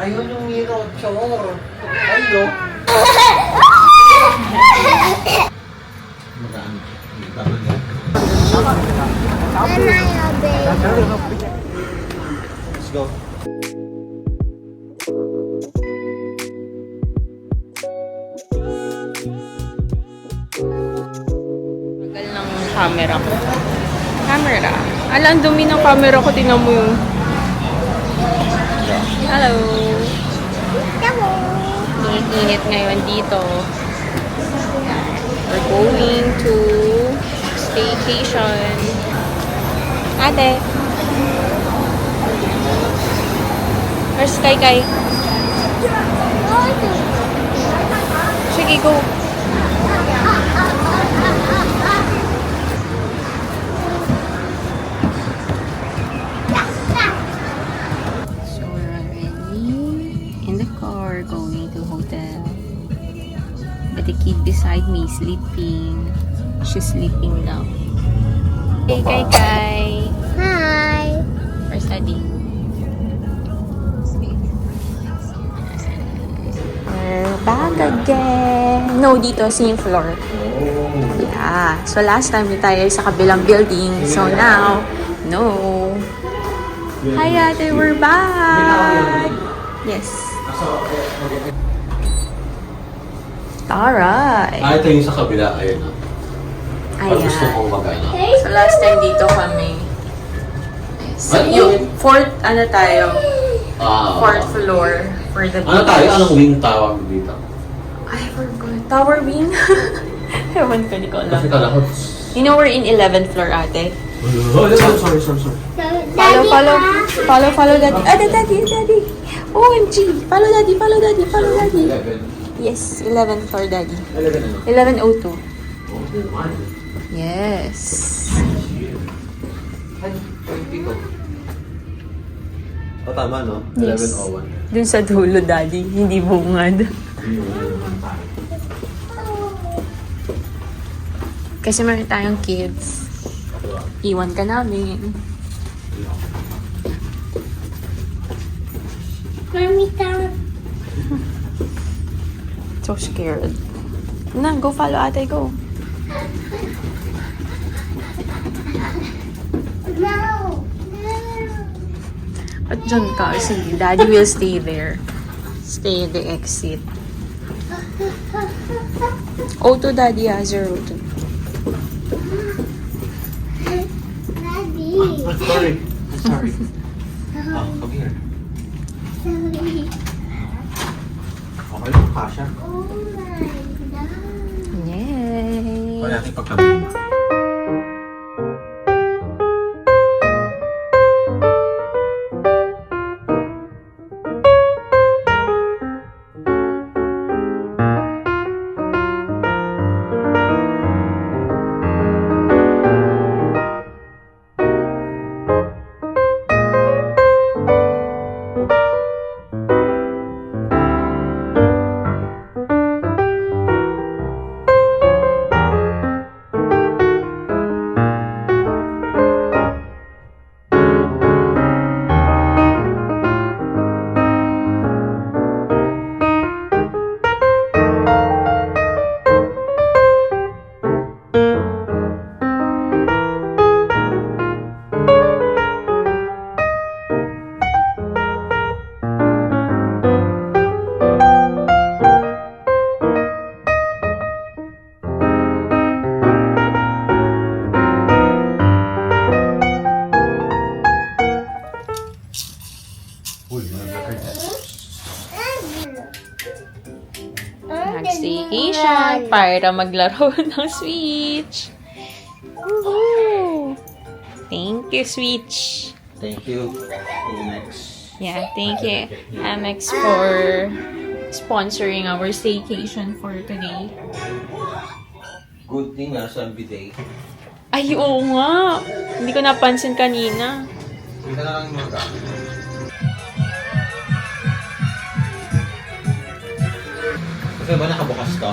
Ayun yung mirror. Ayun. Magaan. Tama niya. Let's go. Tagal ng camera ko. Alam, dumi ng camera ko. Tingnan mo yung... Hello! Init ngayon dito. We're going to staycation. Ate! Where's Kai? Sige, go! So we're already in the car going to hotel. But the kid beside me is sleeping. She's sleeping now. Hey, Kai. Hi. Where's Daddy? We're back again. No, dito, same floor. Yeah. So last time tayo sa kabilang building. So now, no. Hi, Ate. We're back. Yes. Alright. Ito yung sa kabila. Ayun. Pag gusto Ayan. mong mag-ano. So last time dito kami. So Ano? yung fourth, ano tayo? Fourth Ah. floor for the beach. Ano tayo? Anong wing tawag dito? I forgot. Tower wing? Ewan ko, di ko alam. Kasi kala ko... You know we're in 11th floor, ate. Oh, sorry. Follow daddy. Daddy. OMG. Follow daddy. Yes, 11th floor, daddy. 1102. Yes. Oh, tama, no? Yes. 11:01. Dun sa dulo, daddy. Hindi bungad. Kasi meron tayong kids. Iwan ka namin. Mommy, come. So scared. Na, go follow ate, go. No. At dyan ka, sige, daddy will stay there. Stay in the exit. O2, daddy, 02. Daddy. Sorry. Come here. Sorry. Okay lang, Kasha. Oh my God. Yay! Kaya natin pagkabi. Staycation para maglaro ng Switch. Woohoo! Thank you, Switch. Thank you. Next. Yeah, thank you, Amex, for sponsoring our staycation for today. Good thing nasa bidet. Ay, oo nga. Hindi ko napansin kanina. Hindi ka na lang mag- Kasi ba nakabukas to?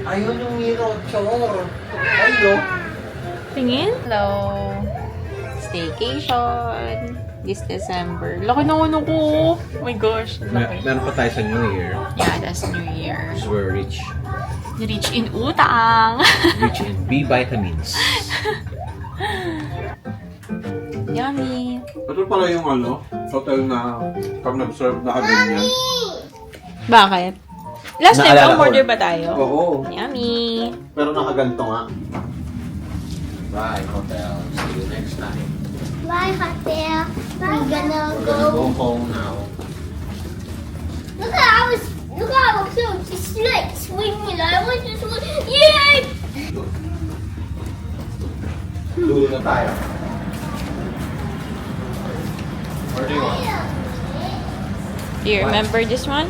Ayun yung mirror. Ayun. Tingin? Hello. Staycation. This December. Laki na ano ko. Oh my gosh. Laki. Meron pa tayo sa New Year. Yeah, that's New Year. Because we're rich. Rich in utang. Rich in B vitamins. Yummy. Ito pala yung hotel na pag nag-serve na ganyan. Bakit? Last time, Naalala ko. order ba tayo? Oo. Yummy. Pero nakaganto nga. Bye, hotel. See you next time. Bye, hotel. We're gonna We're gonna go go. home now. Look at I was so just like swinging. I want to swing. Yay! Dulo na tayo. Where do you want? Do you remember this one?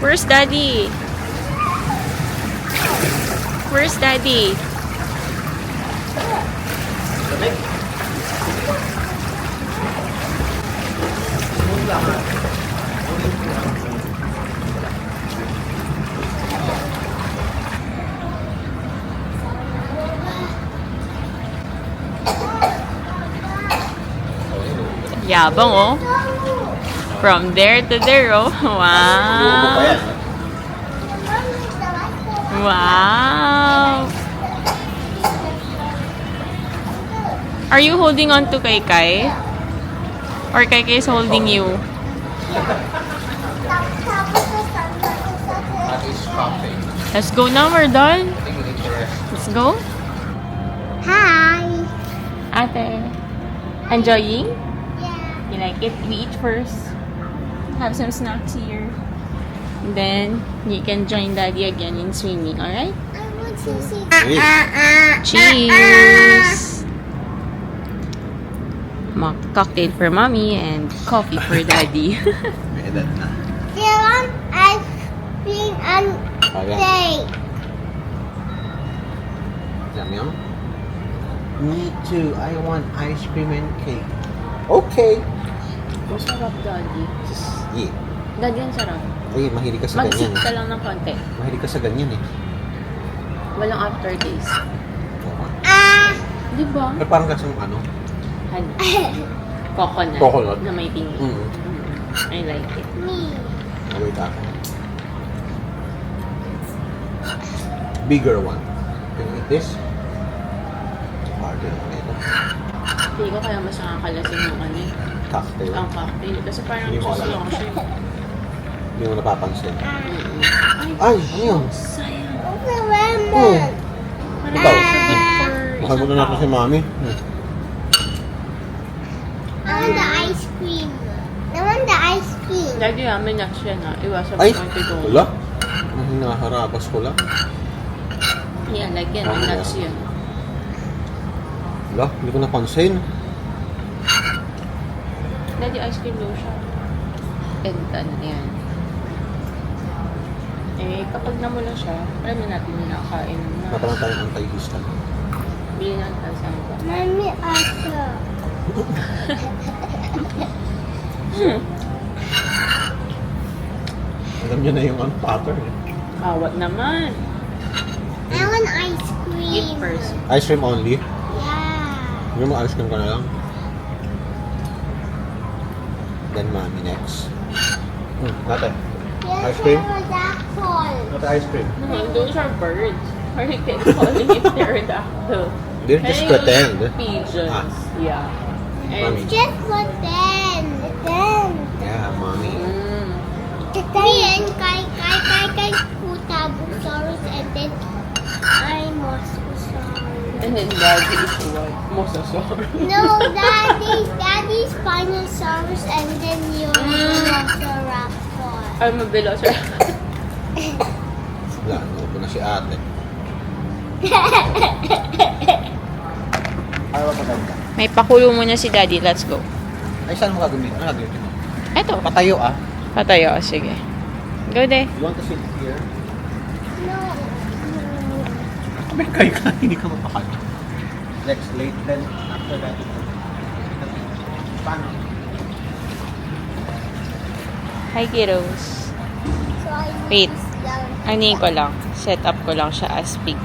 Where's Daddy? Where's Daddy? Yabang oh. From there to there oh. Lubo pa Wow. yan. Wow. Are you holding on to Kai Kai? Or Kai Kai is holding you? That is coffee. Let's go now, we're done. I think we need to rest. Let's go. Hi. Ate. Enjoying? Yeah. You like it? We eat first. Have some snacks here. And then, you can join Daddy again in swimming, alright? I want to see. Cheers! Cocktail for Mommy and coffee for Daddy. May edad na. They want ice cream and Ayan. cake. Yum yum. Me too. I want ice cream and cake. Okay. Masarap, Daddy. Yeah. Daddy, ang sarap. Ay, mahilig ka sa Mag-sip ganyan. ka lang ng konti. Mahilig ka sa ganyan eh. Walang aftertaste. Oo. Di ba? Pero parang kasang ano? Honey. Coconut. Coconut. Na may tingi. Mm. I like it. Me. Wait ako. Bigger one. Can you eat this? Harder naman ito. Hindi ko kaya mas nakakalasing yung ano eh. Cocktail. Ang cocktail. Kasi parang Hindi mo alam. susulong siya. Hindi mo napapansin. Mm-mm. Ay, ano yun? Sayang. Okay, lemon. Parang Ikaw. siya good for Makalimutan natin si Mami. I want the ice cream. I want the ice cream. Daddy, may nuts yan ha. Iwasan mo Ay, konti doon. wala. Ang hinaharabas ko lang. Yan, like yan. Ah, May nuts yeah. yan. Wala, hindi ko napansin. Daddy, ice cream daw siya. And ano yan. Eh, kapag namula siya, alam na natin yung nakakain ng nuts. Nataman tayong anti-histamine. Bili ng tasang ko. Mommy also. Alam niyo na yung ano, pattern eh. Awat naman. I want ice Eat cream. first. Ice cream only. Yeah. Yung mga ice cream ka na lang. Then Mami next. Nate. Yes, Ice cream? I want that one. Nate ice cream. No, those are birds. Or you can calling it pterodactyl. They're just Ay, pretend. Pigeons. Ah. Yeah. Mami. And, Just for them. Them. Yeah, Mami. Me and Kai Kutabusaurus and then I'm Mosasaurus. and then Daddy is what? Mosasaur. No, Daddy's Spinosaurus and then your Velociraptor. I'm a velociraptor. Wala, ano na si ate. Ano ba maganda? May pakulo muna si Daddy. Let's go. Ay, saan mo gagamitin? Ano gagamitin mo? Eto. Patayo ah. Patayo. Sige. Go de. You want to sit here? No. Sabi kayo ka, hindi ka mapakal. Next, late, then after that. Paano? Hi, kiddos. So I Wait. Ani ko lang. Set up ko lang siya as big.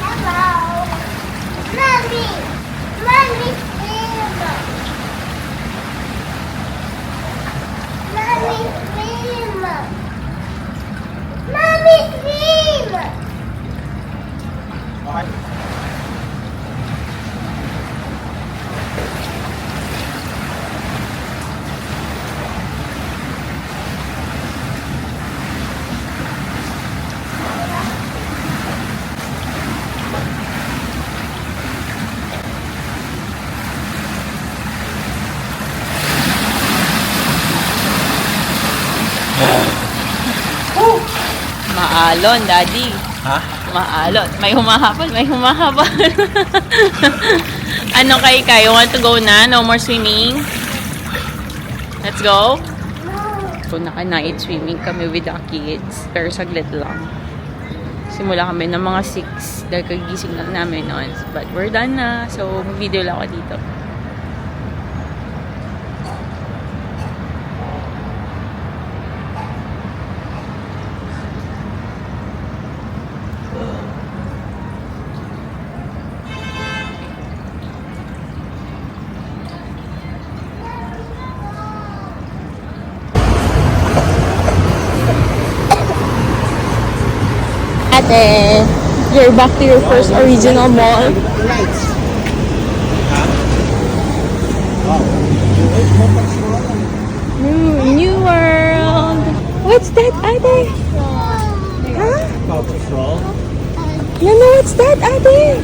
Hello. Mommy. Mommy, scream. Mommy, scream. Mommy, scream. Maalon, Daddy. Ha? Maalon. May humahabol, may humahabol. Ano kay? You want to go na? No more swimming? Let's go? So, naka-night swimming kami with the kids. Pero saglit lang. Simula kami ng mga 6 dahil kagising lang namin noon. But we're done na. So, mag-video lang ako dito. Ate, you're back to your first original mall. Lights. New world. What's that, Ate? Huh? Paw Patrol. No, what's that, Ate?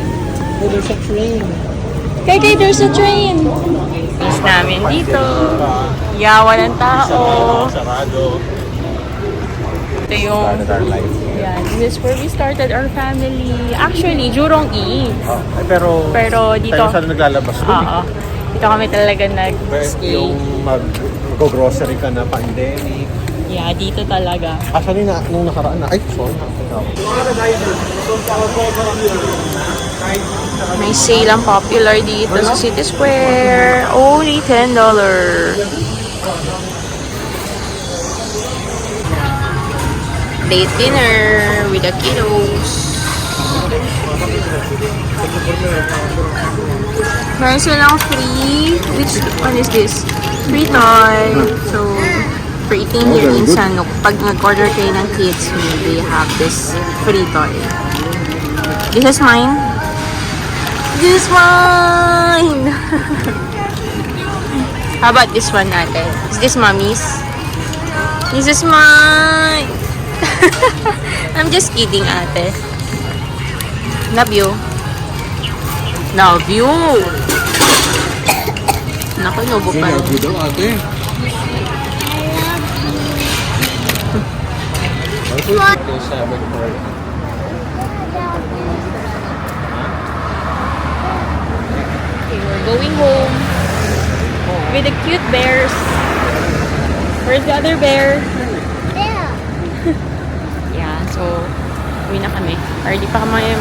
Oh, there's a train. Kay, there's a train. Miss namin dito. Yawa ng tao. Sarado. Ito yung... Our life. Yan, this is where we started our family. Actually, Jurong East. Pero dito... tayo saan naglalabas doon. Oo. Dito kami talaga nag-stay. Yung mag-grocery ka na pandemic. Yeah, dito talaga. Actually, nung nakaraan na, ay, sorry. May sale ang popular dito sa City Square. Only $10. Late dinner with the kiddos. Meron silang free. Which one is this? Free toy. So, for eating here in Sanok, pag nag-order kayo ng kids meal, they have this free toy. This is mine. This is mine! How about this one natin? Is this mommy's? This is mine! I'm just kidding, ate. Love you. Love you! Naku, nubo pa rin. daw, ate. Okay, we're going home with the cute bears. Where's the other bear? There. Yeah, so uwi na kami. Or di pa kami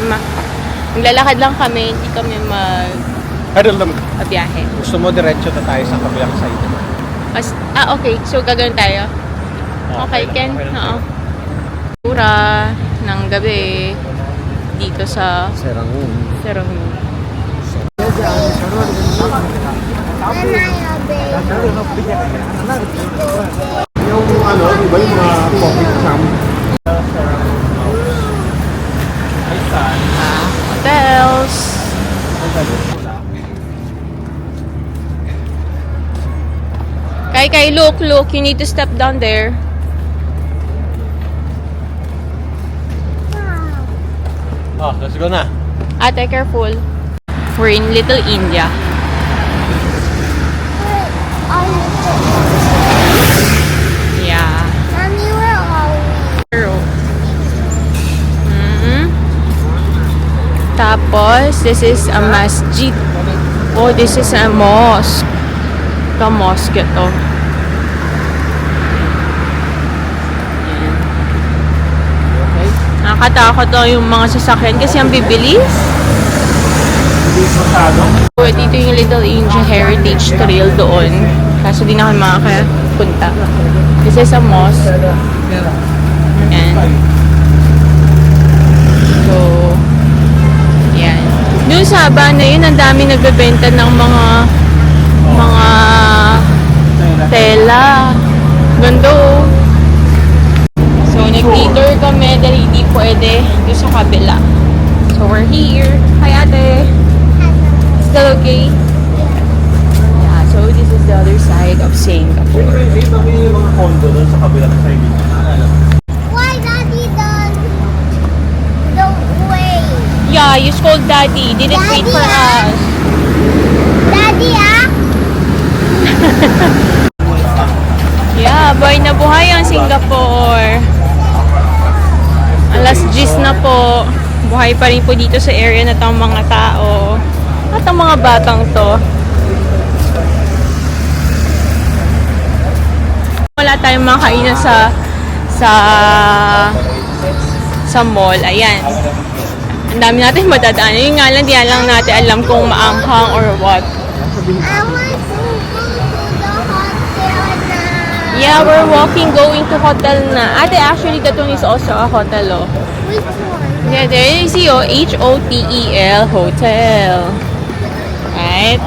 maglalakad lang kami, hindi kami magbiyahe. Gusto mo diretso na tayo sa kabilang side? Okay. So gagawin tayo. Okay, Ken. Oo. Tura ng gabi dito sa Serangoon. Serangoon. Yung ano, di ba yung mga pocket cam? Hotels. Kai, look. You need to step down there. Oh, let's go na. Ate, careful. We're in Little India. Yeah. Mommy, where are we? Tapos, Tapos, this is a masjid. Oh, this is a mosque. Ito, mosque ito. Nakakatakot to yung mga sasakyan kasi ang bibilis. So, dito yung Little Angel Heritage Trail doon. Kaso di na kami makakapunta. This is a mosque. Ayan. So, yan. Doon sa Habana yun, ang dami nagbebenta ng mga tela. Ganda oh. So, nag-detour kami dahil hindi pwede doon sa kabila. So, we're here. Hi, ate. Still okay? Yeah, so this is the other side of Singapore. May mga condo doon sa kabilang side. Why Daddy don't wait? Yeah, you scold daddy. Didn't wait for us. Daddy, Yeah, buhay na buhay ang Singapore. Alas 10 na po. Buhay pa rin po dito sa area na itong mga tao. At ang mga batang to. Wala tayong mga kainan sa mall. Ayan. Ang dami natin madadaanan. Yung nga lang, di lang natin alam kung maanghang or what. I want to go to the hotel now. Yeah, we're going to hotel na. Ate, actually, that one is also a hotel, oh. Which one? Yeah, there you see, oh, Hotel Hotel. Right?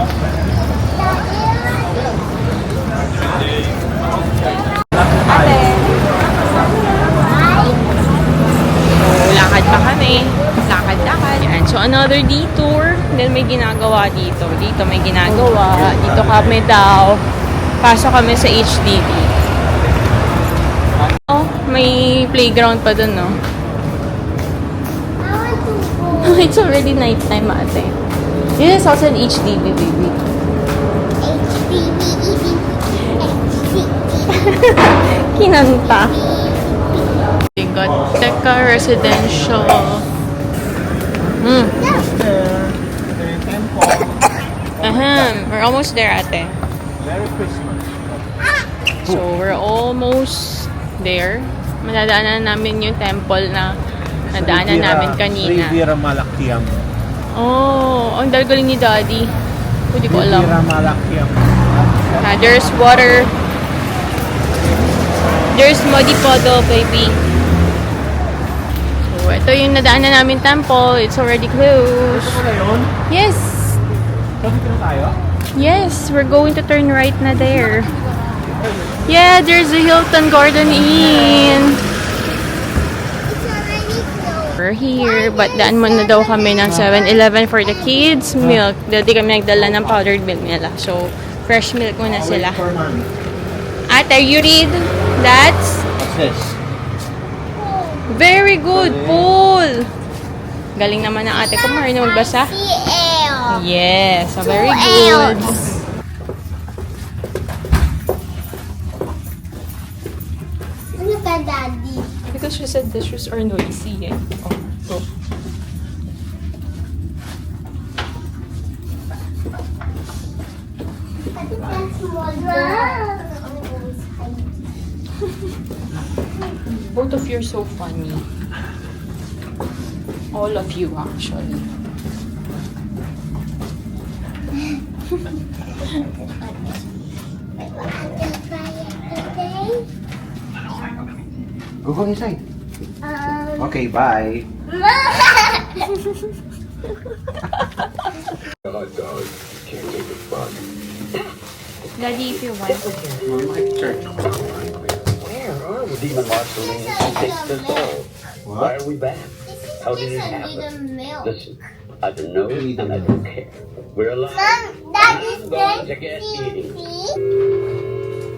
Ate. So, lakad pa kami. Lakad-lakad. Yan. So, another detour. Then, may ginagawa dito. Dito may ginagawa. Dito kami daw. Pasok kami sa HDB. Oh, may playground pa dun, no? I want to go. It's already nighttime, ate. This is also an HDB, baby. Kinanta. We got Teka Residential. We're almost there, ate. Merry Christmas. So, we're almost there. Madadaanan namin yung temple na nadaanan namin kanina. Riviera Malakiam. Oh, ang galing ni Daddy. Hindi ko alam. Riviera Malakiam. There's water. There's muddy puddle, baby. So, ito yung nadaanan namin temple. It's already closed. Ito na yun? Yes. Bakit na tayo? Yes, we're going to turn right na there. Yeah, there's the Hilton Garden Inn. It's already closed. We're here, but daan muna daw kami ng 7-Eleven for the kids. Milk. Dati kami nagdala ng powdered milk nila. So, fresh milk muna sila. For mommy. Ate, you read that? What's this? Very good, Paul. Galing naman ng ate ko. Marunong magbasa? CL. Yes, so very Two good. Ls. Look at Daddy. Because she said the shoes are noisy eh. Oh, go. I think that's smaller. Both of you are so funny. All of you, actually. Go inside. Okay, bye. Daddy, if you want. Where are we? Demon Marceline who fixed us all. Why are we back? How did it happen? Listen, I don't know and I don't care. We're alive. Mom, that is I'm going to get eating.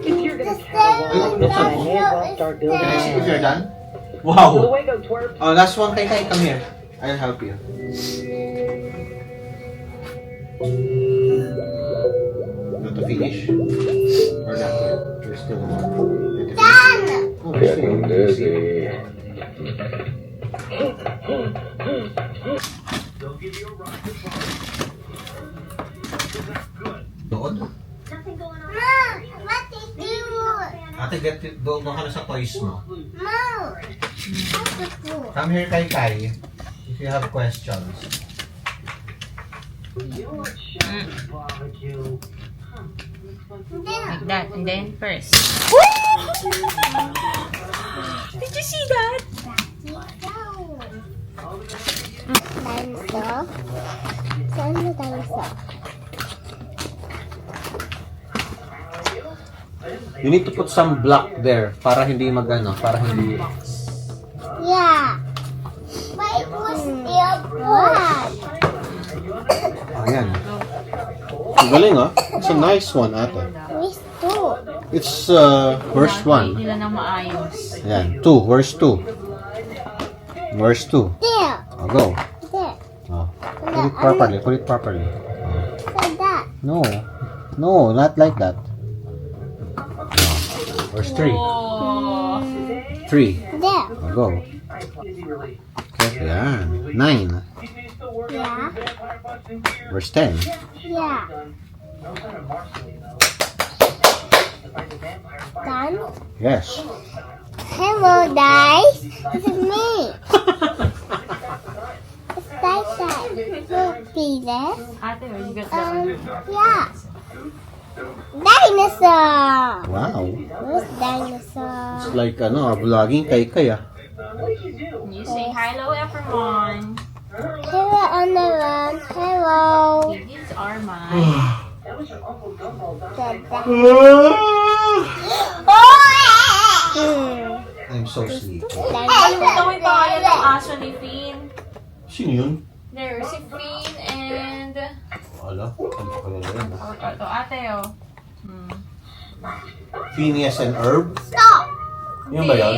If you're gonna catalog this, I may as well start building. Can I see if you're done? The Wow. way go twerp. Oh, last one, Kai. Come here. I'll help you. Not to finish? Or not yet? There's still one. Done. Oh, there's still one. busy. They'll give you a manood. Mom, what did you Ate, doon ka na sa toys mo. Mom, what did you Come here kay Kai if you have questions. Like that. And then first. Did you see that? Dinosaur? Saan na dinosaur? You need to put some block there para hindi para hindi... Yeah. But it was still black. Ayan. Ang galing It's a nice one, ate. With two. It's verse 1. Nila na maayos. Ayan, 2. Verse 2. Verse 2. There. Oh, go. There. Oh. Put it properly. Put it properly. Like that. No. No, not like that. Verse 3. 3. There. Oh, go. Okay, yan. 9. Yeah. Verse 10. Yeah. Done. Yes. Hello, guys. This is me. It's like that. Look, Peter. Ate, where you got that one? Yeah. Dinosaur. Wow. Who's dinosaur? It's like, vlogging kay Kay, You say hello, everyone. Hello, on the run. Hello. These are mine. I'm so sleepy. Tawin pa kayo ng aso ni Finn. Sino yun? There, si Finn and... Wala. Ano pa kaya yan? Ito, ate, oh. Phineas and Herb? Stop. Yun ba yan?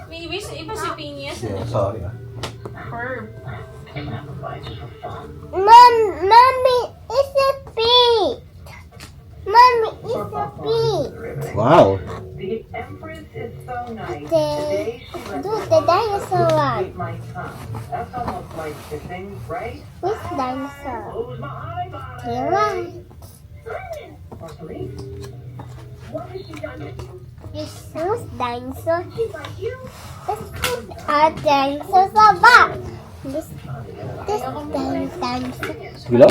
Maybe iba si Phineas Yeah, and sorry Herb. Mommy, it's a pig. Mommy, it's a pig. Wow. The Empress is so nice. The, Today she went dude, the dinosaur one. with my tongue. That's almost like kissing, right? Which dinosaur? Close my eyes. You're right. Or sleep. What has she done to you? Who's dinosaur? She's like you. This are dinosaurs are back. This dinosaur. Hello?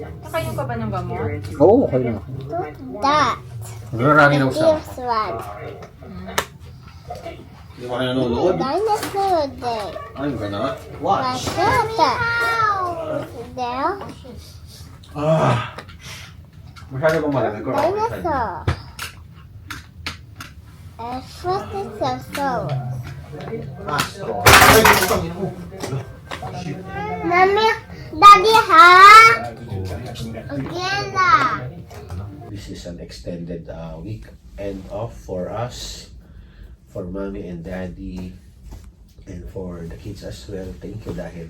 Nakayo ka ba ng gamot? Oo, okay na. That. Nagrarami ng usa. This one. Hindi mo kayo nanonood? Dinosaur day. Ayun ka na. Watch. What's that? There. Masyado bang malamig? Dinosaur. First is a soul. Ay, dito kami. Mommy, Daddy, ha? Again, This is an extended weekend off for us, for mommy and daddy, and for the kids as well. Thank you dahil.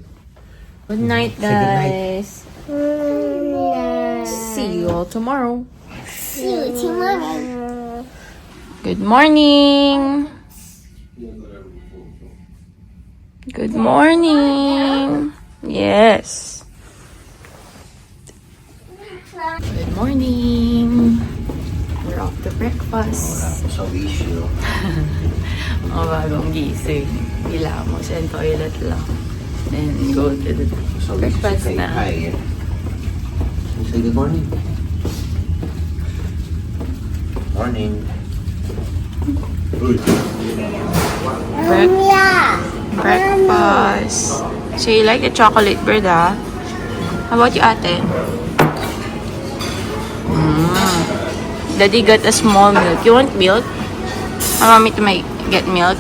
Good night, Say good night. guys. See you all tomorrow. See you tomorrow. Good morning. Good morning. Yes. Good morning. We're off to breakfast. Sa wisyo. Mga bagong gising. Hilamos and toilet lang. Then go to the breakfast na. Hi. Say good morning. Morning. Breakfast. So you like the chocolate bread, ah? How about you, ate? Daddy got a small milk. You want milk? I want me to get milk.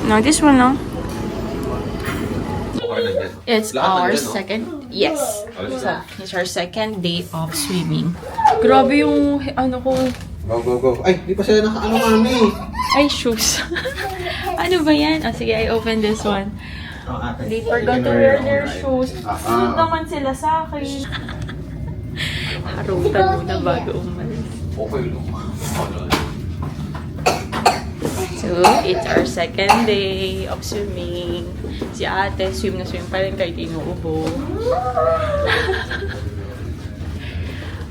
No, this one, no. It's our second. Yes. So, it's our second day of swimming. Grabe yung ano ko. Go, go, go. Ay, di pa sila naka-ano kami. Ay, shoes. Ano ba yan? Oh, sige, I open this one. They forgot to wear their shoes. Sunod naman sila sa akin. Harutan muna bago umalis. Okay lang. So, it's our second day of swimming. Si ate, swim pa rin kahit inuubo.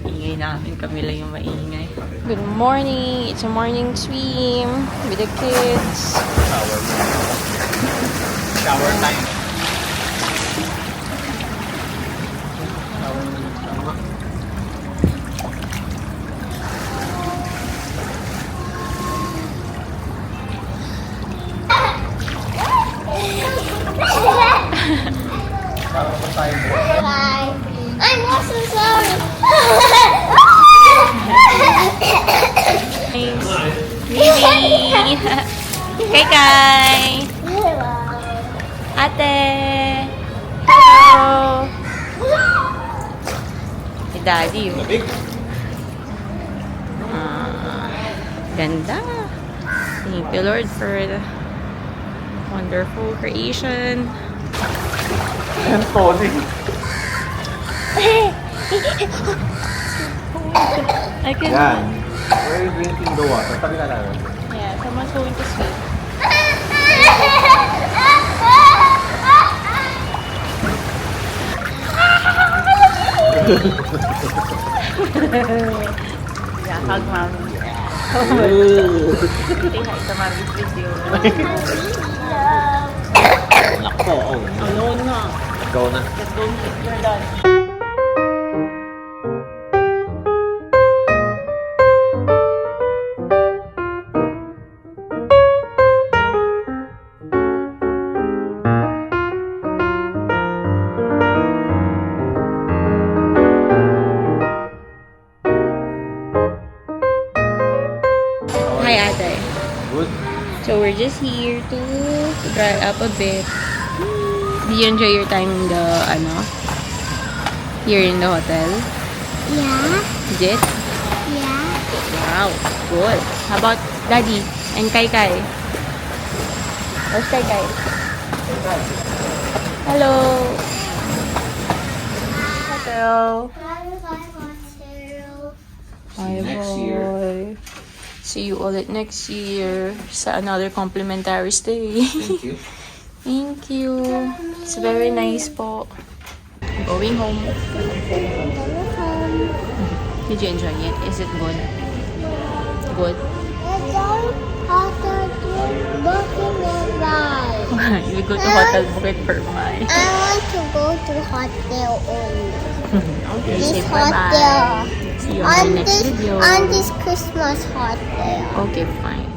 Ingay namin. Kami lang yung maingay. Good morning! It's a morning swim with the kids. Shower time. Bye. I'm also sorry. Mimi! Kay! Ate! Hello! Si Daddy. Ganda. Thank you, Lord, for the wonderful creation. And Tony. I can... Yan. We're drinking the water. Tabi na namin. Yeah, someone's going to sleep. Yeah, hug mommy. Say hi to mommy's video. Nako, oh. Alone na. Go na. Let's go eat. We're done. Hi, Ate. Good. So we're just here to dry up a bit. Did you enjoy your time in the, here in the hotel? Yeah. Did? Yeah. Wow, good. How about Daddy and Kai? Where's Kai? Hello. Hello. Hi, Next boy. year. See you all at next year sa another complimentary stay. Thank you. Thank you. It's very nice po. Going home. Did you enjoy it? Is it good? Good? We go to Hotel Bukit Permai. I want to go to hotel only. Okay, This say hotel. bye-bye. See you on the next video. On this Christmas hotel. Okay, fine.